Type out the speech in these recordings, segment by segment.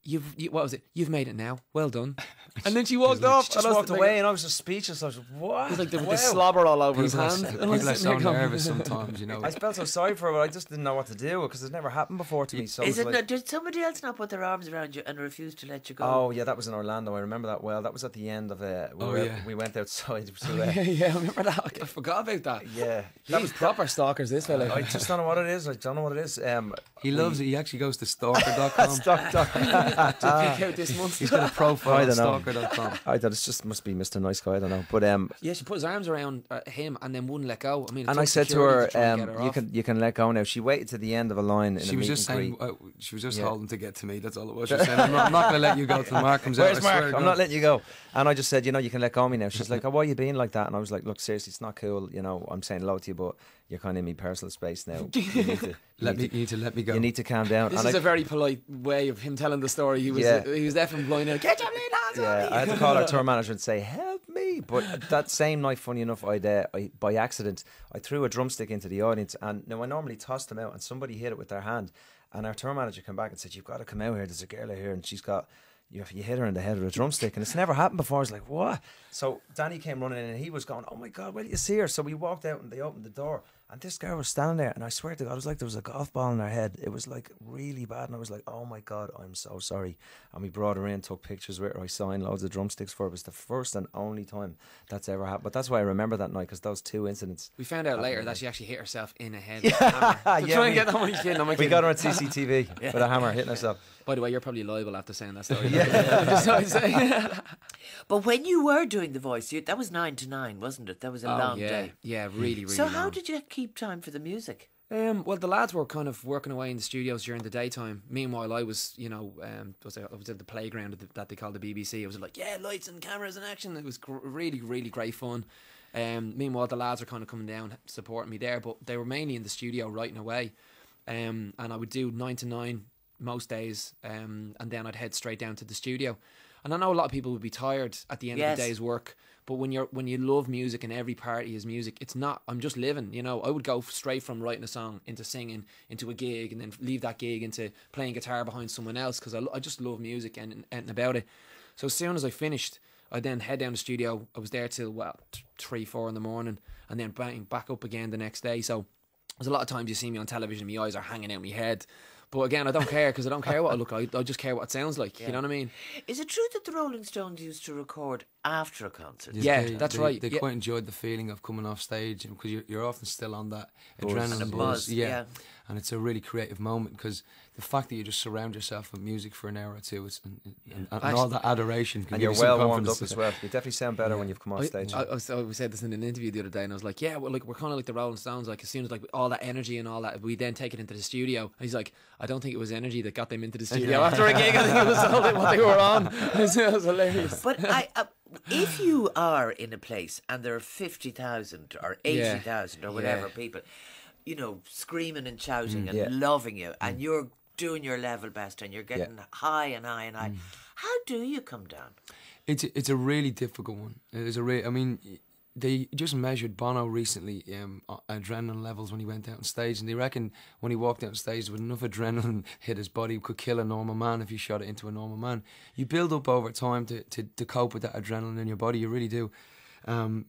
what was it? You've made it now. Well done. And then she walked off. She just walked away, and I was just speechless. I was like, what? It was like the slobber all over his hand. People are so nervous sometimes, you know. I felt so sorry for her, but I just didn't know what to do because it's never happened before to me. So did somebody else not put their arms around you and refuse to let you go? Oh yeah, that was in Orlando. I remember that well. That was at the end of we went outside. Yeah, I remember that. I forgot about that. Yeah, that was proper stalkers. This fella. I just don't know what it is. He loves it. He actually goes to stalker.com. Stalker.com. to pick out this monster. He's got a profile on stalker.com. I thought it just must be Mr. Nice Guy. I don't know, but yeah, she put his arms around him and then wouldn't let go. I mean, and I said to her, you can let go now. She waited to the end of a line. She was just saying, she was just holding to get to me. That's all it was. She was saying, I'm not going to let you go till Mark comes out. Where's Mark? I'm not letting you go. And I just said, you can let go of me now. She's like, oh, why are you being like that? And I was like, look, seriously, it's not cool. I'm saying hello to you, but you're kind of in my personal space now. You need to let me go. You need to calm down. This is a very polite way of him telling the story. He was definitely blinded. Get your bleeding hands on me. I had to call our tour manager and say, help me. But that same night, funny enough, I by accident I threw a drumstick into the audience, and now I normally toss them out, and somebody hit it with their hand, and our tour manager came back and said, you've got to come out here. There's a girl out here, and she's got. You hit her in the head with a drumstick, and it's never happened before. I was like, what? So Danny came running in, and he was going, oh my God, wait till you see her. So we walked out, and they opened the door, and this girl was standing there, and I swear to God, it was like there was a golf ball in her head. It was like really bad, and I was like, oh my God, I'm so sorry. And we brought her in, took pictures with her. I signed loads of drumsticks for her. It was the first and only time that's ever happened. But that's why I remember that night, because those two incidents. We found out later that she actually hit herself in the head with a hammer. Try and get that one kid. We got her on CCTV with a hammer hitting herself. By the way, you're probably liable after saying that story. Yeah. But when you were doing the voice, that was 9 to 9, wasn't it? That was a long day. Yeah, really, really So long. how did you keep time for the music? Well, the lads were kind of working away in the studios during the daytime. Meanwhile, I was, I was at the playground that they called the BBC. I was like, yeah, lights and cameras and action. It was really, really great fun. Meanwhile, the lads are kind of coming down, supporting me there, but they were mainly in the studio writing away. And I would do 9 to 9 most days, and then I'd head straight down to the studio. And I know a lot of people would be tired at the end of the day's work, but when you love music and every party is music, it's not, I'm just living, I would go straight from writing a song into singing, into a gig, and then leave that gig into playing guitar behind someone else, because I just love music and about it. So as soon as I finished, I'd then head down to the studio. I was there till 3-4 in the morning, and then bang, back up again the next day. So there's a lot of times you see me on television, my eyes are hanging out my head. But again, I don't care, because I don't care what I look like. I just care what it sounds like. Yeah. You know what I mean? Is it true that the Rolling Stones used to record after a concert? Yeah, that's right. They quite enjoyed the feeling of coming off stage, because you're often still on that adrenaline buzz. Yeah. And it's a really creative moment, because the fact that you just surround yourself with music for an hour or two and all that adoration can and give you're you some well warmed confidence. up as well. You definitely sound better when you've come off stage. I said this in an interview the other day, and I was like, yeah, well, like, we're kind of like the Rolling Stones. Like, as soon as all that energy and all that, we then take it into the studio. And he's like, I don't think it was energy that got them into the studio after a gig. I think it was all what they were on. It was hilarious. But if you are in a place and there are 50,000 or 80,000 or whatever people, screaming and shouting and loving you, and you're doing your level best and you're getting high and high and high, how do you come down? It's a really difficult one. They just measured Bono recently adrenaline levels when he went out on stage, and they reckon when he walked out on stage with enough adrenaline hit his body could kill a normal man if you shot it into a normal man. You build up over time to cope with that adrenaline in your body, you really do.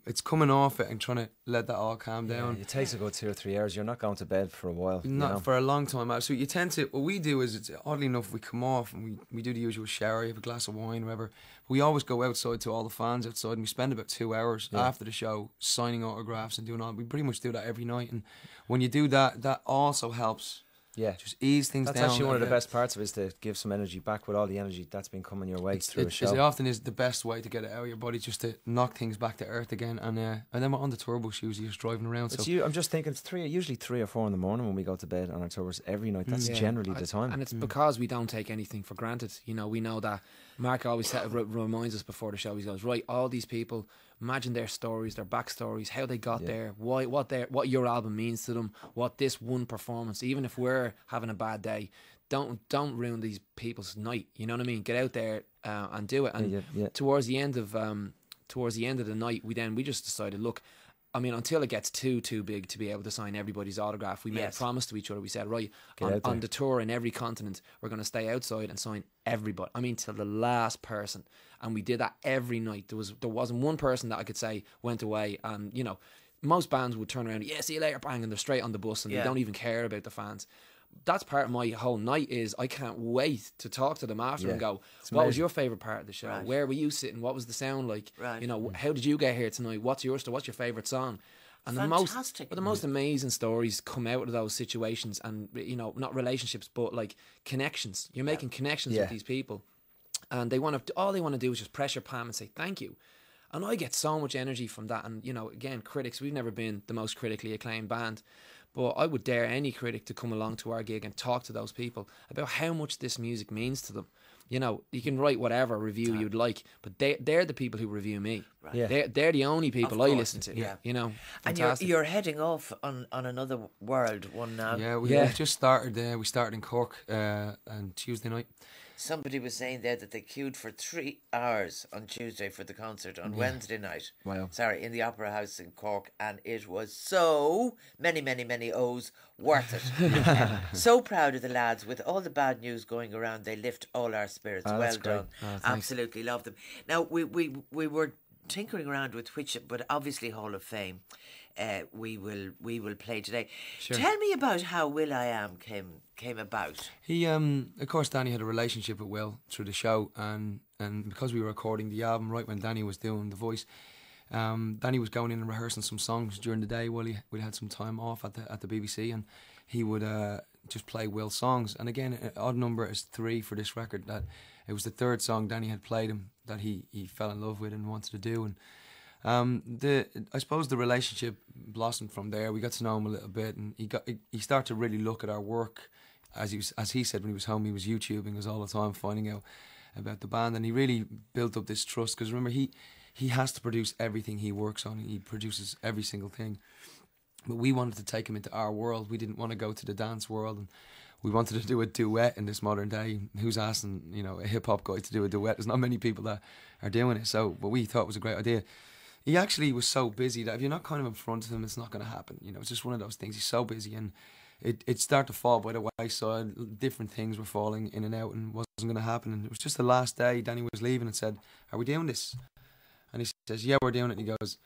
It's coming off it and trying to let that all calm down. It takes a good 2 or 3 hours. You're not going to bed for a while. Not for a long time. So you tend to, what we do is, it's oddly enough, we come off and we do the usual shower, you have a glass of wine, whatever. We always go outside to all the fans outside, and we spend about 2 hours after the show signing autographs and doing all. We pretty much do that every night, and when you do that, that also helps. Yeah, just ease things down. That's actually one of the best parts of it, is to give some energy back with all the energy that's been coming your way through a show. It often is the best way to get it out of your body, just to knock things back to earth again. And then we're on the tour bus usually, just driving around. I'm just thinking it's usually 3 or 4 in the morning when we go to bed on our tour bus every night. That's generally the time. And it's because we don't take anything for granted. We know that Mark always reminds us before the show. He goes, right, all these people, imagine their stories, their backstories, how they got there, what your album means to them, what this one performance, even if we're having a bad day, don't ruin these people's night. You know what I mean? Get out there and do it. And towards the end of the night, we just decided, look, I mean, until it gets too big to be able to sign everybody's autograph, we made a promise to each other. We said, right, on the tour in every continent, we're going to stay outside and sign everybody. I mean, till the last person. And we did that every night. There wasn't one person that I could say went away. And, you know, most bands would turn around, yeah, see you later, bang, and they're straight on the bus and they don't even care about the fans. That's part of my whole night is I can't wait to talk to them after and go, what was your favourite part of the show? Right. Where were you sitting? What was the sound like? Right. You know, how did you get here tonight? What's your story? What's your favourite song? And the most amazing stories come out of those situations, and, you know, not relationships, but like connections. You're making connections with these people, and all they want to do is just pressure Pam and say thank you. And I get so much energy from that. And, you know, again, critics, we've never been the most critically acclaimed band, but I would dare any critic to come along to our gig and talk to those people about how much this music means to them. You know, you can write whatever review you'd like, but they're the people who review me. Right. Yeah. They're the only people I listen to. Yeah. You know, fantastic. And you're heading off on another world one now. Yeah, we've just started. We started in Cork on Tuesday night. Somebody was saying there that they queued for 3 hours on Tuesday for the concert on Wednesday night. Wow. Sorry, in the Opera House in Cork, and it was so many O's worth it. So proud of the lads. With all the bad news going around, they lift all our spirits. Well done. Absolutely love them. Now, we were tinkering around with which, but obviously Hall of Fame. We will play today. Sure. Tell me about how Will.i.am came about. He of course, Danny had a relationship with Will through the show, and because we were recording the album right when Danny was doing the voice, Danny was going in and rehearsing some songs during the day while we had some time off at the BBC, and he would just play Will's songs. And again, an odd number is 3 for this record. That it was the 3rd song Danny had played him that he fell in love with and wanted to do. And I suppose the relationship blossomed from there. We got to know him a little bit, and he started to really look at our work. As he said when he was home, he was YouTubing us all the time, finding out about the band, and he really built up this trust. Because remember, he has to produce everything he works on. He produces every single thing. But we wanted to take him into our world. We didn't want to go to the dance world, and we wanted to do a duet in this modern day. Who's asking, you know, a hip hop guy to do a duet? There's not many people that are doing it. So, but we thought it was a great idea. He actually was so busy that if you're not kind of in front of him, it's not going to happen. You know, it's just one of those things. He's so busy, and it started to fall by the wayside. Different things were falling in and out, and wasn't going to happen. And it was just the last day. Danny was leaving and said, "Are we doing this?" And he says, "Yeah, we're doing it." And he goes,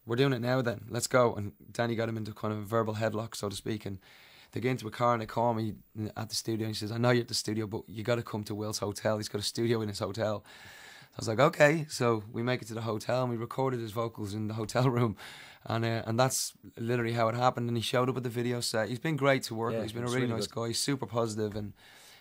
"We're doing it now then. Let's go." And Danny got him into kind of a verbal headlock, so to speak. And they get into a car and they call me at the studio. And he says, "I know you're at the studio, but you got to come to Will's hotel. He's got a studio in his hotel." I was like, okay. So we make it to the hotel and we recorded his vocals in the hotel room, and that's literally how it happened. And he showed up at the video set. He's been great to work with. He's been a really nice guy. He's super positive, and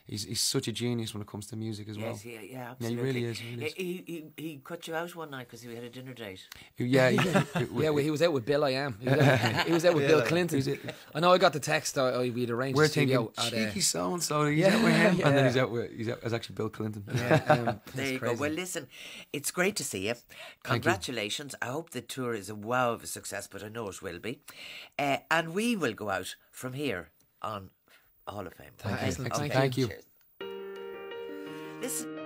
he's such a genius when it comes to music as well. Yes, yeah, absolutely. Yeah, he really is. He cut you out one night because he had a dinner date. Yeah, well, he was out with Will.i.am. He was out with Bill Clinton. I know. I got the text. We'd arranged. We're a studio thinking cheeky so and so. He's out with him, and then he's out with it's actually Bill Clinton. Yeah, there you go. Well, listen, it's great to see you. Congratulations. I hope the tour is a wow of a success, but I know it will be. And we will go out from here on Hall of Fame. Thank you. Cheers. Listen.